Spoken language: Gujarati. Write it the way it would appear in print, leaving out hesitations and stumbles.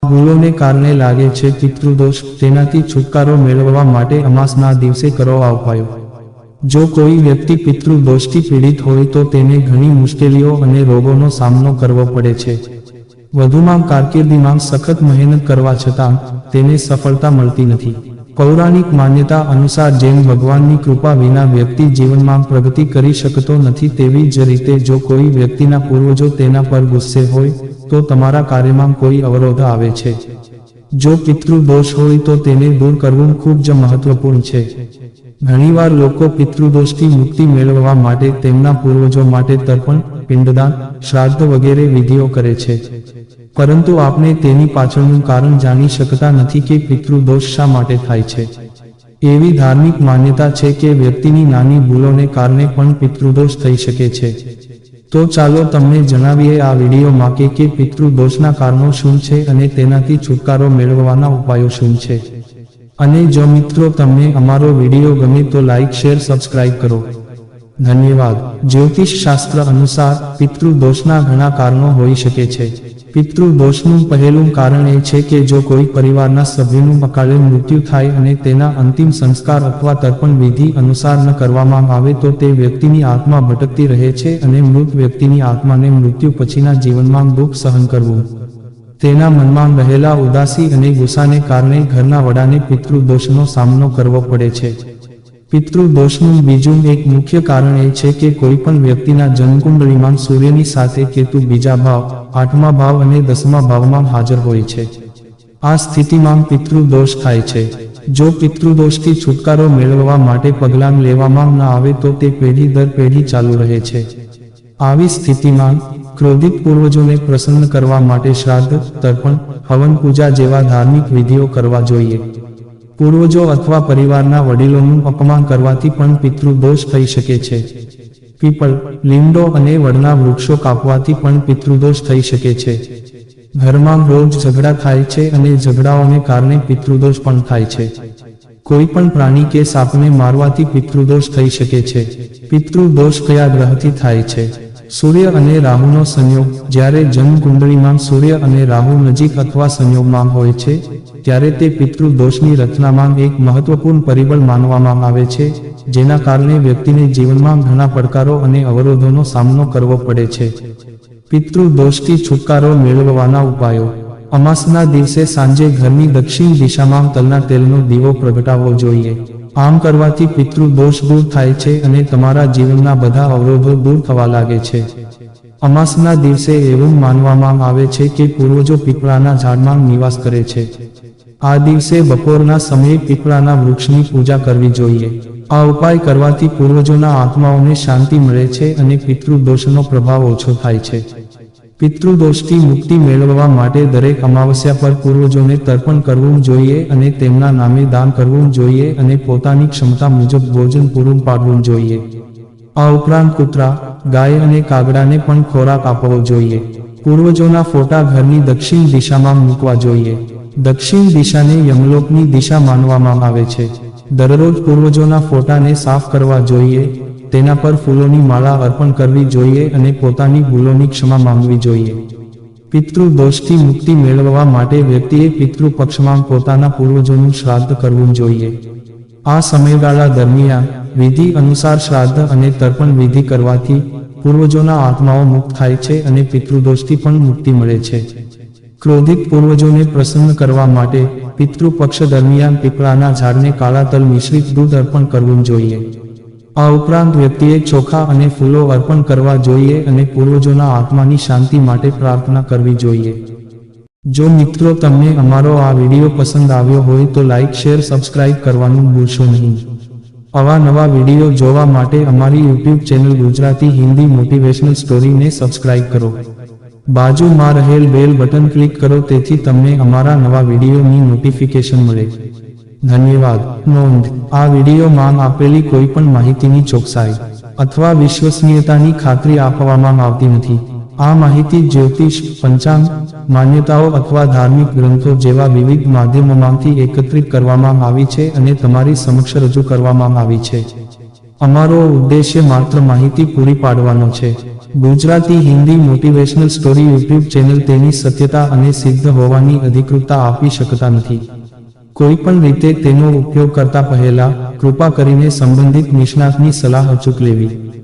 ભૂલોને કારણે લાગે છે પિતૃદોષ, તેનાથી છુટકારો મેળવવા માટે અમાસના દિવસે કરો આ ઉપાયો। જો કોઈ વ્યક્તિ પિતૃદોષથી પીડિત હોય તો તેને ઘણી મુશ્કેલીઓ અને રોગોનો સામનો કરવો પડે છે। વધુમાં કારકિર્દીમાં સખત મહેનત કરવા છતાં તેને સફળતા મળતી નથી। પૌરાણિક માન્યતા અનુસાર જેમ ભગવાનની કૃપા વિના વ્યક્તિ જીવનમાં પ્રગતિ કરી શકતો નથી, તેવી જ રીતે જો કોઈ વ્યક્તિના પૂર્વજો તેના પર ગુસ્સે હોય તો તમારા કાર્યમાં કોઈ અવરોધ આવે છે। જો પિતૃદોષ હોય તો તેને દૂર કરવું ખૂબ જ મહત્વપૂર્ણ છે। ઘણીવાર લોકો પિતૃદોષથી મુક્તિ મેળવવા માટે તેમના પૂર્વજો માટે તર્પણ, પિંડદાન, શ્રાદ્ધ વગેરે વિધિઓ કરે છે, પરંતુ આપણે તેની પાછળનું કારણ જાણી શકતા નથી કે પિતૃદોષ શા માટે થાય છે। એવી ધાર્મિક માન્યતા છે કે વ્યક્તિની નાની ભૂલોને કારણે પણ પિતૃદોષ થઈ શકે છે। તો ચાલો તમને જણાવીએ આ વિડીયોમાં કે પિતૃદોષના કારણો શું છે અને તેનાથી છુટકારો મેળવવાના ઉપાયો શું છે। અને જો મિત્રો તમને અમારો વિડીયો ગમે તો લાઈક, શેર, સબસ્ક્રાઇબ કરો। ધન્યવાદ। જ્યોતિષ શાસ્ત્ર અનુસાર પિતૃદોષના ઘણા કારણો હોઈ શકે છે। પિતૃદોષનું પહેલું કારણ એ છે કે જો કોઈ પરિવારના સભ્યનું અકાળે મૃત્યુ થાય અને તેના અંતિમ સંસ્કાર અથવા તર્પણ વિધિ અનુસાર ન કરવામાં આવે તો તે વ્યક્તિની આત્મા ભટકતી રહે છે અને મૃત વ્યક્તિની આત્માને મૃત્યુ પછીના જીવનમાં દુઃખ સહન કરવું, તેના મનમાં રહેલા ઉદાસી અને ગુસ્સાને કારણે ઘરના વડાને પિતૃદોષનો સામનો કરવો પડે છે। પિતૃદોષનું બીજું એક મુખ્ય કારણ એ છે કે કોઈપણ વ્યક્તિના જન્મકુંડળીમાં સૂર્યની સાથે કેતુ બીજા ભાવ, 8મા ભાવ અને 10મા ભાવમાં હાજર હોય છે। આ સ્થિતિમાં પિતૃદોષ થાય છે। જો પિતૃદોષથી છુટકારો મેળવવા માટે પગલાં લેવામાં ન આવે તો તે પેઢી દર પેઢી ચાલુ રહે છે। આવી સ્થિતિમાં ક્રોધિત પૂર્વજોને પ્રસન્ન કરવા માટે શ્રાદ્ધ, તર્પણ, હવન પૂજા જેવા ધાર્મિક વિધિઓ કરવા જોઈએ। પૂર્વજો અથવા પરિવારના વડીલોનું અપમાન કરવાથી પણ પિતૃદોષ થઈ શકે છે। પીપળ, લીમડો અને વડના વૃક્ષો કાપવાથી પણ પિતૃદોષ થઈ શકે છે। ઘરમાં રોજ ઝઘડા થાય છે અને ઝઘડાઓને કારણે પિતૃદોષ પણ થાય છે। કોઈ પણ પ્રાણી કે સાપને મારવાથી પિતૃદોષ થઈ શકે છે। પિતૃદોષ કયા ગ્રહથી થાય છે? સૂર્ય અને રાહુનો સંયોગ। જ્યારે જન્મ કુંડળીમાં સૂર્ય અને રાહુ નજીક અથવા સંયોગમાં હોય છે ત્યારે તે પિતૃદોષની રચનામાં એક મહત્વપૂર્ણ પરિબળ માનવામાં આવે છે, જેના કારણે વ્યક્તિને જીવનમાં ઘણા પડકારો અને અવરોધોનો સામનો કરવો પડે છે। પિતૃદોષથી છુટકારો મેળવવાના ઉપાયો। અમાસના દિવસે સાંજે ઘરની દક્ષિણ દિશામાં તલના તેલનો દીવો પ્રગટાવવો જોઈએ। આમ કરવાથી પિતૃદોષ દૂર થાય છે અને તમારા જીવનના બધા અવરોધો દૂર થવા લાગે છે। અમાસના દિવસે એવું માનવામાં આવે છે કે પૂર્વજો પીપળાના ઝાડમાં નિવાસ કરે છે। આ દિવસે બપોરના સમયે પીપળાના વૃક્ષની પૂજા કરવી જોઈએ। આ ઉપાય કરવાથી પૂર્વજોના આત્માઓને શાંતિ મળે છે અને પિતૃદોષનો પ્રભાવ ઓછો થાય છે। પિતૃદોષથી મુક્તિ મેળવવા માટે દરેક અમાવસ્યા પર પૂર્વજોને તર્પણ કરવું જોઈએ અને તેમના નામે દાન કરવું જોઈએ અને પોતાની ક્ષમતા મુજબ ભોજન પૂરું પાડવું જોઈએ। આ ઉપરાંત કૂતરા, ગાય અને કાગડાને પણ ખોરાક આપવો જોઈએ। પૂર્વજોના ફોટા ઘરની દક્ષિણ દિશામાં મૂકવા જોઈએ। દક્ષિણ દિશાને યમલોકની દિશા માનવામાં આવે છે। દરરોજ પૂર્વજોના ફોટાને સાફ કરવા જોઈએ, તેના પર ફૂલોની માળા અર્પણ કરવી જોઈએ અને પોતાની ભૂલોની ક્ષમા માંગવી જોઈએ। પિતૃદોષથી મુક્તિ મેળવવા માટે વ્યક્તિએ પિતૃપક્ષમાં પોતાના પૂર્વજોનું શ્રાદ્ધ કરવું જોઈએ। આ સમયગાળા દરમિયાન વિધિ અનુસાર શ્રાદ્ધ અને તર્પણ વિધિ કરવાથી પૂર્વજોના આત્માઓ મુક્ત થાય છે અને પિતૃદોષથી પણ મુક્તિ મળે છે। ક્રોધિત પૂર્વજોને પ્રસન્ન કરવા માટે પિતૃપક્ષ દરમિયાન પીપળાના ઝાડને કાળા તલ મિશ્રિત દૂધ અર્પણ કરવું જોઈએ। આ ઉપરાંત વ્યક્તિએ ચોખા અને ફૂલો અર્પણ કરવા જોઈએ અને પૂર્વજોના આત્માની શાંતિ માટે પ્રાર્થના કરવી જોઈએ। જો મિત્રો તમને અમારો આ વિડીયો પસંદ આવ્યો હોય તો લાઈક, શેર, સબસ્ક્રાઇબ કરવાનું ભૂલશો નહીં। આવા નવા વિડીયો જોવા માટે અમારી YouTube channel Gujarati Hindi motivational સ્ટોરીને સબસ્ક્રાઇબ કરો। બાજુમાં રહેલ બેલ બટન ક્લિક કરો તેથી તમને અમારા નવા વિડીયોની નોટિફિકેશન મળે। ધન્યવાદ। નોંધ: આ વિડીયોમાં આપેલી કોઈપણ માહિતીની ચોકસાઈ અથવા વિશ્વસનીયતાની ખાતરી આપવામાં આવતી નથી। આ માહિતી જ્યોતિષ, પંચાંગ, માન્યતાઓ અથવા ધાર્મિક ગ્રંથો જેવા વિવિધ માધ્યમોમાંથી એકત્રિત કરવામાં આવી છે અને તમારી સમક્ષ રજૂ કરવામાં આવી છે। અમારો ઉદ્દેશ્ય માત્ર માહિતી પૂરી પાડવાનો છે. Gujarati Hindi motivational story YouTube channel તેની સત્યતા અને સિદ્ધ હોવાની અધિકૃતતા આપી શકતા નથી. કોઈપણ રીતે તેનો ઉપયોગ કરતા પહેલા કૃપા કરીને સંબંધિત નિષ્ણાતની સલાહ અચૂક લેવી.